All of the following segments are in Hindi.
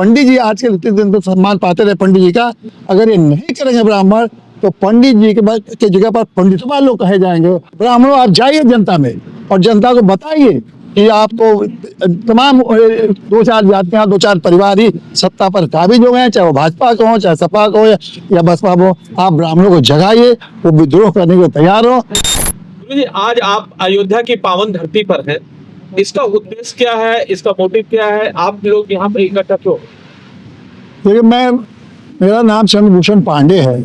पंडित जी आज के इतने दिन तो सम्मान पाते रहे पंडित जी का, अगर ये नहीं करेंगे ब्राह्मण तो पंडित जी के जगह पर पंडितों लोग कहे जाएंगे। ब्राह्मणों आप जाइए जनता में और जनता को बताइए कि आपको तमाम दो चार जातियां, दो चार परिवार ही सत्ता पर काबिज हो गए हैं, चाहे वो भाजपा को हो, चाहे सपा को हो या बसपा को। आप ब्राह्मणों को जगाइए, वो विद्रोह करने को तैयार हो। जी, आज आप अयोध्या की पावन धरती पर हैं। इसका उद्देश्य क्या है, इसका मोटिव क्या है, आप लोग यहाँ पर इकट्ठा क्यों? देखिए, मेरा नाम चंद्रभूषण पांडे है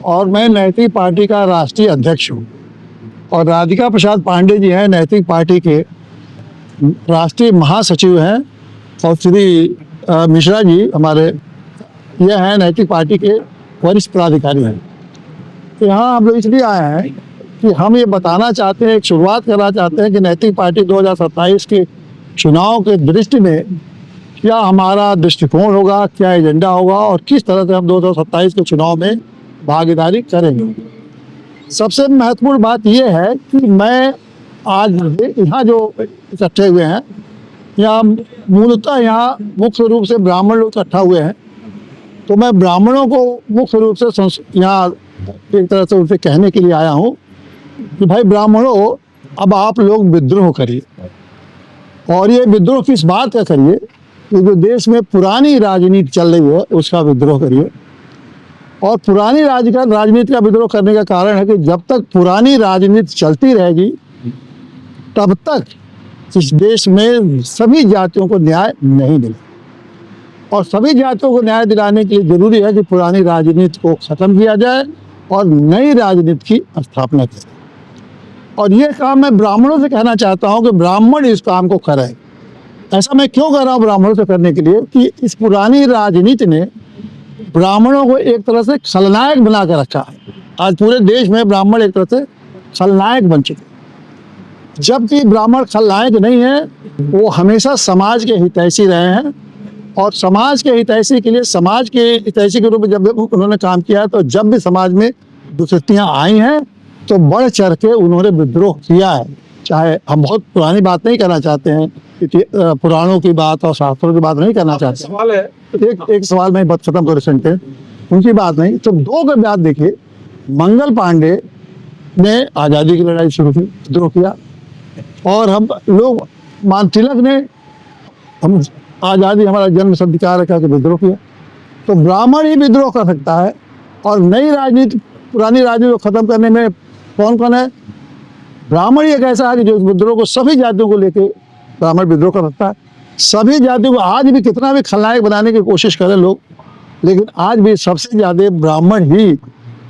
और मैं नैतिक पार्टी का राष्ट्रीय अध्यक्ष हूँ और राधिका प्रसाद पांडे जी हैं नैतिक पार्टी के राष्ट्रीय महासचिव हैं और श्री मिश्रा जी हमारे ये हैं नैतिक पार्टी के वरिष्ठ पदाधिकारी हैं। तो यहाँ हम लोग इसलिए आए हैं कि हम ये बताना चाहते हैं, एक शुरुआत करना चाहते हैं कि नैतिक पार्टी 2027 के चुनाव के दृष्टि में क्या हमारा दृष्टिकोण होगा, क्या एजेंडा होगा और किस तरह से हम 2027 के चुनाव में भागीदारी करेंगे। सबसे महत्वपूर्ण बात यह है कि मैं आज यहाँ जो इकट्ठे हुए हैं, यहाँ मूलतः यहाँ मुख्य रूप से ब्राह्मण लोग इकट्ठा हुए हैं, तो मैं ब्राह्मणों को मुख्य रूप से यहाँ एक तरह से उनसे कहने के लिए आया हूँ कि भाई ब्राह्मणों, अब आप लोग विद्रोह करिए और ये विद्रोह किस बात का करिए कि जो देश में पुरानी राजनीति चल रही है उसका विद्रोह करिए। और पुरानी राजनीति का विद्रोह करने का कारण है कि जब तक पुरानी राजनीति चलती रहेगी तब तक इस देश में सभी जातियों को न्याय नहीं मिलेगा और सभी जातियों को न्याय दिलाने के लिए जरूरी है कि पुरानी राजनीति को खत्म किया जाए और नई राजनीति की स्थापना की। और ये काम मैं ब्राह्मणों से कहना चाहता हूँ कि ब्राह्मण इस काम को करें। ऐसा मैं क्यों कर रहा हूँ ब्राह्मणों से करने के लिए कि इस पुरानी राजनीति ने ब्राह्मणों को एक तरह से खलनायक बना कर रखा है। आज पूरे देश में ब्राह्मण एक तरह से खलनायक बन चुके हैं, जबकि ब्राह्मण खलनायक नहीं है, वो हमेशा समाज के हितैषी रहे हैं और समाज के हितैषी के लिए, समाज के हितैषी के रूप में जब उन्होंने काम किया है तो जब भी समाज में दुर्स्थितियाँ आई हैं तो बढ़ चढ़ के उन्होंने विद्रोह किया है। चाहे हम बहुत पुरानी बात नहीं करना चाहते हैं, पुराणों की बात और शास्त्रों की बात नहीं करना चाहते। सवाल है, एक सवाल मैं बात खत्म कर सकते हैं, उनकी बात नहीं तो दो के बात देखिए। मंगल पांडे ने आज़ादी की लड़ाई शुरू की, विद्रोह किया और हम लोग मान तिलक ने हम आज़ादी हमारा जन्म अधिकार है करके विद्रोह किया। तो ब्राह्मण ही विद्रोह कर सकता है और नई राजनीति, पुरानी राजनीति को खत्म करने में कौन कौन है? ब्राह्मण ही एक ऐसा है कि जो विद्रोह को सभी जातियों को लेके ब्राह्मण विद्रोह कर सकता है। सभी जातियों को आज भी कितना भी खलनायक बनाने की कोशिश करें लोग, लेकिन आज भी सबसे ज्यादा ब्राह्मण ही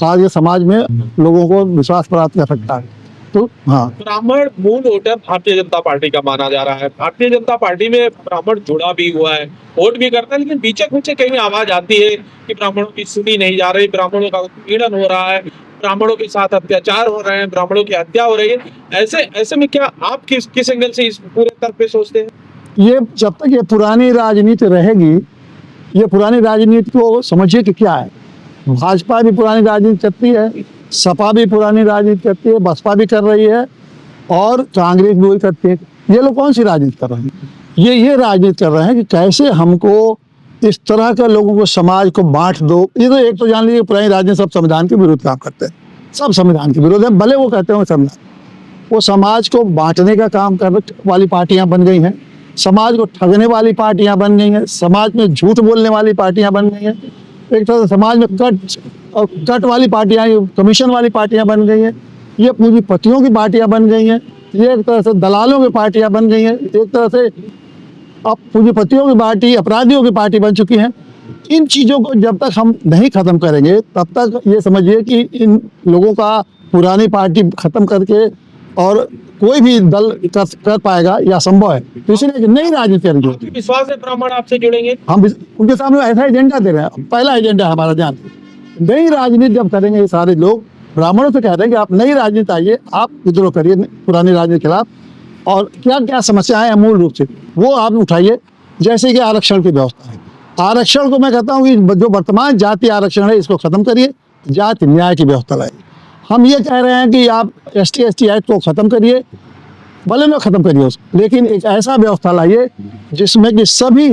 आज के समाज में लोगों को विश्वास प्राप्त कर सकता है। तो हाँ, ब्राह्मण मूल वोटर भारतीय जनता पार्टी का माना जा रहा है। भारतीय जनता पार्टी में ब्राह्मण जुड़ा भी हुआ है, वोट भी करता है, लेकिन बीचे कुचे कहीं आवाज आती है कि ब्राह्मणों की सुनी नहीं जा रही, ब्राह्मणों का उत्पीड़न हो रहा है, ब्राह्मणों के साथ अत्याचार हो रहे हैं, ब्राह्मणों की हत्या हो रही है। ऐसे में क्या आप किस एंगल से इस पूरे तरफ पे सोचते हैं? ये जब तक ये पुरानी राजनीति रहेगी, ये पुरानी राजनीति को समझिए कि क्या है। भाजपा भी पुरानी राजनीति करती है, सपा भी पुरानी राजनीति करती है, बसपा भी कर रही है और कांग्रेस भी वही करती है। ये लोग कौन सी राजनीति कर रहे हैं? ये राजनीति कर रहे हैं कि कैसे हमको इस तरह के लोगों को, समाज को बांट दो। ये तो एक तो जान लीजिए पुरानी राजनीति सब संविधान के विरुद्ध काम करते हैं, सब संविधान के विरुद्ध है, भले वो कहते हैं संविधान, वो समाज को बांटने का काम करने वाली पार्टियां बन गई हैं, समाज को ठगने वाली पार्टियां बन गई हैं, समाज में झूठ बोलने वाली पार्टियां बन गई हैं, एक तरह से समाज में कट वाली पार्टियां, कमीशन वाली पार्टियां बन गई हैं, ये पूंजीपतियों की पार्टियां बन गई हैं, ये एक तरह से दलालों की पार्टियां बन गई हैं, एक तरह से अब पूंजीपतियों की पार्टी, अपराधियों की पार्टी बन चुकी हैं। इन चीज़ों को जब तक हम नहीं खत्म करेंगे तब तक ये समझिए कि इन लोगों का पुरानी पार्टी खत्म करके और कोई भी दल कर पाएगा या संभव है। तो इसलिए नई राजनीति करेंगे। विश्वास है ब्राह्मण आपसे जुड़ेंगे? हम उनके सामने ऐसा एजेंडा दे रहे हैं, पहला एजेंडा हमारा ध्यान, नई राजनीति जब करेंगे ये सारे लोग ब्राह्मणों से कह रहे हैं कि आप नई राजनीति आइए, आप विद्रोह करिए पुरानी राजनीति के खिलाफ और क्या क्या समस्याएं हैं मूल रूप से वो आप उठाइए। जैसे कि आरक्षण की व्यवस्था है, आरक्षण को मैं कहता हूँ कि जो वर्तमान जाति आरक्षण है इसको खत्म करिए, जाति न्याय की व्यवस्था लाइए। हम ये कह रहे हैं कि आप ST ST एक्ट को खत्म करिए, भले ना खत्म करिए उसको, लेकिन एक ऐसा व्यवस्था लाइए जिसमें कि सभी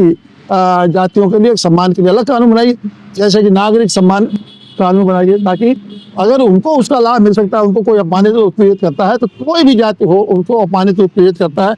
जातियों के लिए सम्मान के लिए अलग कानून बनाइए, जैसे कि नागरिक सम्मान कानून बनाइए, ताकि अगर उनको उसका लाभ मिल सकता है, उनको कोई अपमानित उत्पीड़ित करता है तो कोई भी जाति हो उनको अपमानित उत्पीड़ित करता है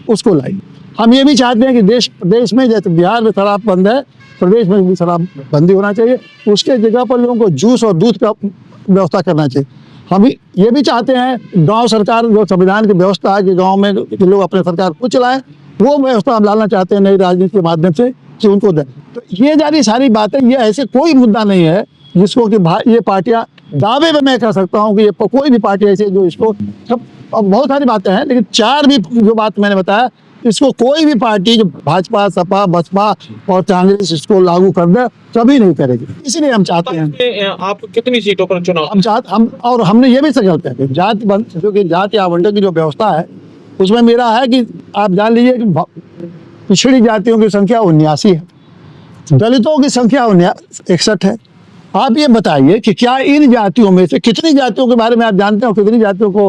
उसको लाइए। हम ये भी चाहते हैं कि प्रदेश में जैसे बिहार में शराब बंद है, प्रदेश में भी शराब बंदी होना चाहिए, उसके जगह पर लोगों को जूस और दूध का व्यवस्था करना चाहिए। हम ये भी चाहते हैं गांव सरकार जो संविधान की व्यवस्था है कि गांव में कि लोग अपने सरकार को चलाएं, वो व्यवस्था हम लाना चाहते हैं नई राजनीति के माध्यम से कि उनको दें। तो ये जारी सारी बातें, ये ऐसे कोई मुद्दा नहीं है जिसको कि ये पार्टियां दावे में मैं कह सकता हूं कि ये कोई भी पार्टी ऐसी जो इसको सब, अब बहुत सारी बातें हैं लेकिन चार भी जो बात मैंने बताया, इसको कोई भी पार्टी जो भाजपा, सपा, बसपा और कांग्रेस इसको लागू कर दे कभी नहीं करेगी। इसलिए हम चाहते हैं, आप कितनी सीटों पर चुनाव हमने ये भी संकल्प है कि जो कि जाति आवंटन की जो व्यवस्था है उसमें मेरा है कि आप जान लीजिए कि पिछड़ी जातियों की संख्या 79 है, दलितों की संख्या 61 है। आप ये बताइए कि क्या इन जातियों में से कितनी जातियों के बारे में आप जानते हो, कितनी जातियों को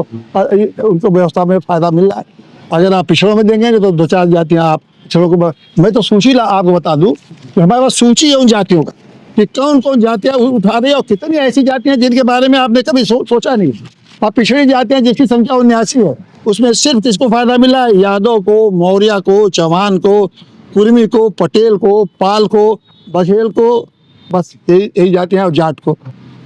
उनको व्यवस्था में फायदा मिल रहा है? अगर आप पिछड़ों में देंगे तो 2-4 जातियां आप पिछड़ों को, मैं तो सूची आपको बता दूं कि हमारे पास सूची है उन जातियों का कि कौन कौन जातियां उठा रही है और कितनी ऐसी जातियां जिनके बारे में आपने कभी सोचा नहीं। आप पिछड़ी जातियां जिसकी संख्या 79 है, उसमें सिर्फ किसको फायदा मिला है? यादव को, मौर्य को, चौहान को, कुर्मी को, पटेल को, पाल को, बघेल को, बस यही जातियां और जाट को।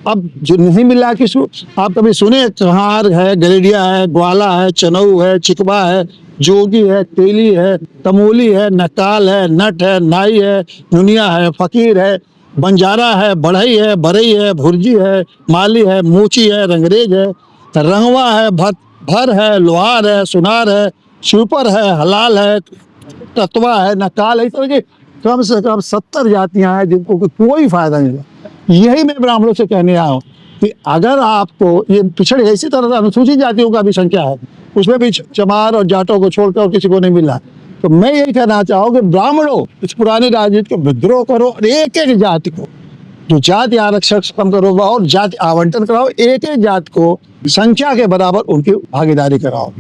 अब जो नहीं मिल रहा किसको, आप कभी सुने? कहार है, गलेडिया है, ग्वाला है, चनऊ है, चिकबा है, जोगी है, तेली है, तमोली है, नकाल है, नट है, नाई है, नुनिया है, फकीर है, बंजारा है, बढ़ई है, बरई है, भुर्जी है, माली है, मूची है, रंगरेज है, रंगवा है, भर है, लोहार है, सुनार है, सुपर है, हलाल है, तत्वा है, नकाल है। इस तरह के कम से कम 70 जातियां हैं जिनको कोई फायदा नहीं हुआ। यही मैं ब्राह्मणों से कहने आया हूँ कि अगर आपको ये पिछड़े, इसी तरह से अनुसूचित जातियों का भी संख्या है, उसमें भी चमार और जाटों को छोड़कर और किसी को नहीं मिला, तो मैं यही कहना चाहूँ कि ब्राह्मणों इस पुरानी राजनीति को विद्रोह करो और एक एक जाति को, जो जाति आरक्षण खत्म करो और जाति आवंटन कराओ, एक एक जाति को संख्या के बराबर उनकी भागीदारी कराओ।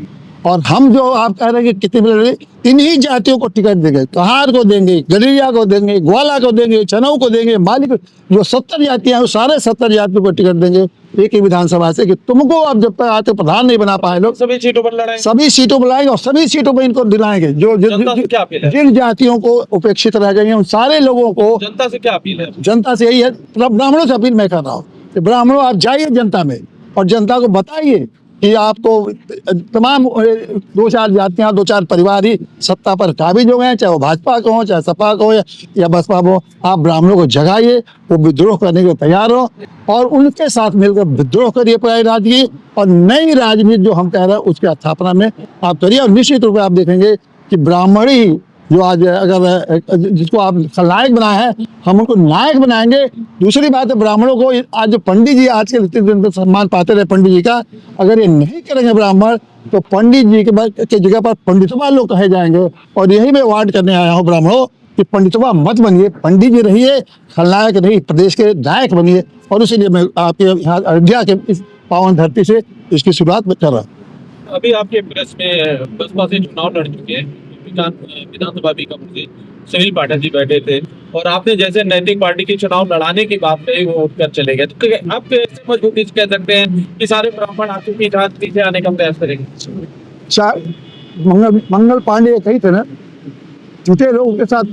और हम जो आप कह रहे हैं कि कितने मिले, इन्हीं जातियों को टिकट देंगे, कहार को देंगे, गलेरिया को देंगे, ग्वाला को देंगे, चनऊ को देंगे, माली को, जो 70 जातियां हैं सारे 70 जातियों को टिकट देंगे एक ही विधानसभा से कि तुमको अब जब तक आते प्रधान नहीं बना पाए लोग, सभी सीटों पर लड़ाएंगे, सभी सीटों पर लड़ाएंगे और सभी सीटों पर इनको दिलाएंगे। जो जिन जातियों को उपेक्षित रह गई हैं उन सारे लोगों को, जनता से क्या अपील है? जनता से यही है, ब्राह्मणों से अपील मैं कर रहा हूँ कि ब्राह्मणों आप जाइए जनता में और जनता को बताइए कि आपको तमाम 2-4 जातियां, 2-4 परिवार ही सत्ता पर काबिज हो गए हैं, चाहे वो भाजपा को हो, चाहे सपा को हो या बसपा को। आप ब्राह्मणों को जगाइए, वो विद्रोह करने के तैयार हो और उनके साथ मिलकर विद्रोह करिए पुरानी राजनीति, और नई राजनीति जो हम कह रहे हैं उसकी स्थापना में आप करिए। और निश्चित रूप से आप देखेंगे कि ब्राह्मण ही जो आज अगर जिसको आप खलनायक बनाए हैं, हम उनको नायक बनाएंगे। दूसरी बात है, ब्राह्मणों को आज जो पंडित जी आज के दिन पर सम्मान पाते रहे पंडित जी का, अगर ये नहीं करेंगे ब्राह्मण तो पंडित जी के जगह पर पंडितवा लोग कहे जाएंगे। और यही मैं वार्ड करने आया हूँ ब्राह्मणों कि पंडितवा मत बनिए, पंडित जी रहिए, खलनायक नहीं, प्रदेश के नायक बनिए। और इसीलिए मैं आपके यहाँ अयोध्या के इस पावन धरती से इसकी शुरुआत कर रहा हूँ। अभी आपके प्रेस में बसपा से चुनाव लड़ चुके हैं, विधानसभा भी कम से सुनील पाठक जी बैठे थे और आपने जैसे नैतिक पार्टी के चुनाव लड़ाने की बात कही वो उठकर चले गए, तो आप कैसे मजबूती से कह सकते हैं कि सारे ब्राह्मण आपके पीछे आने का प्रयास करेंगे? मंगल पांडे कही थे ना, झूठे लोगों के साथ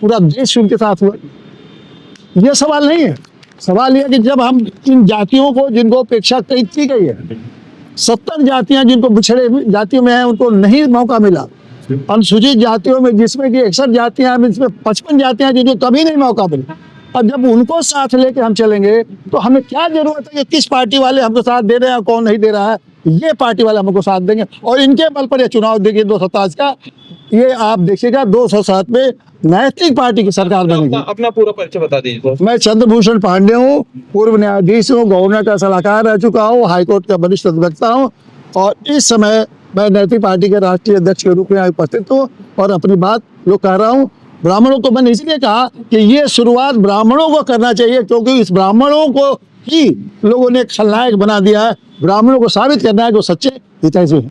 पूरा देश उनके साथ हुआ। ये सवाल नहीं है, सवाल यह कि जब हम इन जातियों को जिनको अपेक्षा की गई है, 70 जातियां जिनको पिछड़े जातियों में है उनको नहीं मौका मिला, अनुसूचित जातियों में जिसमें कि 61 जातियां हैं, इसमें 55 जातियां जिनको कभी नहीं मौका मिला। अब जब उनको साथ लेके हम चलेंगे तो हमें क्या जरूरत है कि किस पार्टी वाले हमको साथ दे रहे हैं कौन नहीं दे रहा है, ये पार्टी वाले हमको साथ देंगे और इनके बल पर ये चुनाव देखिए 227 का, ये आप देखिएगा 207 में नैतिक पार्टी की सरकार बनेगी। अपना पूरा परिचय बता दीजिए। मैं चंद्रभूषण पांडे हूँ, पूर्व न्यायाधीश हूँ, गवर्नर का सलाहकार रह चुका हूँ, हाईकोर्ट का वरिष्ठ अधिवक्ता हूँ और इस समय मैं नैतिक पार्टी के राष्ट्रीय अध्यक्ष के रूप में उपस्थित हूँ और अपनी बात जो कह रहा हूँ। ब्राह्मणों को मैंने इसलिए कहा कि ये शुरुआत ब्राह्मणों को करना चाहिए क्योंकि इस ब्राह्मणों को ही लोगों ने खलनायक बना दिया है। ब्राह्मणों को साबित करना है जो सच्चे हितैषी हैं।